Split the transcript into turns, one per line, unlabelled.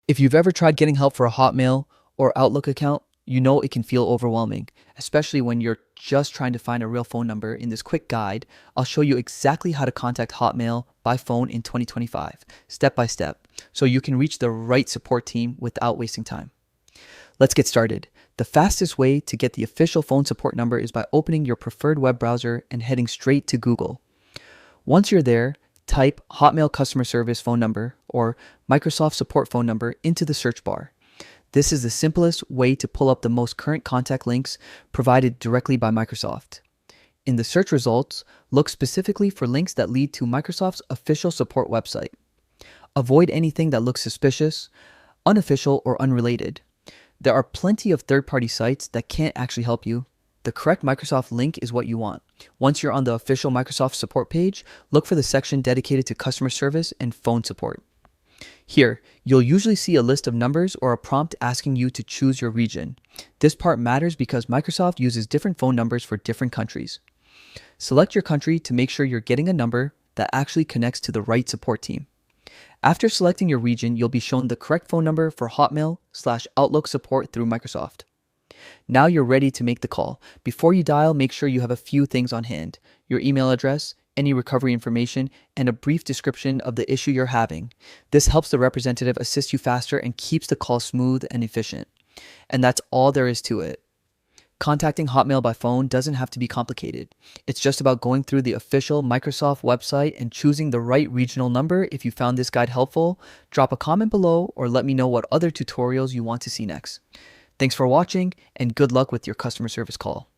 If you've ever tried getting help for a Hotmail or Outlook account, you know it can feel overwhelming, especially when you're just trying to find a real phone number. In this quick guide, I'll show you exactly how to contact Hotmail by phone in 2025, step by step, so you can reach the right support team without wasting time. Let's get started. The fastest way to get the official phone support number is by opening your preferred web browser and heading straight to Google. Once you're there, type Hotmail customer service phone number or Microsoft support phone number into the search bar. This is the simplest way to pull up the most current contact links provided directly by Microsoft. In the search results, look specifically for links that lead to Microsoft's official support website. Avoid anything that looks suspicious, unofficial, or unrelated. There are plenty of third-party sites that can't actually help you. The correct Microsoft link is what you want. Once you're on the official Microsoft support page, look for the section dedicated to customer service and phone support. Here, you'll usually see a list of numbers or a prompt asking you to choose your region. This part matters because Microsoft uses different phone numbers for different countries. Select your country to make sure you're getting a number that actually connects to the right support team. After selecting your region, you'll be shown the correct phone number for Hotmail/Outlook support through Microsoft. Now you're ready to make the call. Before you dial, make sure you have a few things on hand: your email address, any recovery information, and a brief description of the issue you're having. This helps the representative assist you faster and keeps the call smooth and efficient. And that's all there is to it. Contacting Hotmail by phone doesn't have to be complicated. It's just about going through the official Microsoft website and choosing the right regional number. If you found this guide helpful, drop a comment below or let me know what other tutorials you want to see next. Thanks for watching and good luck with your customer service call.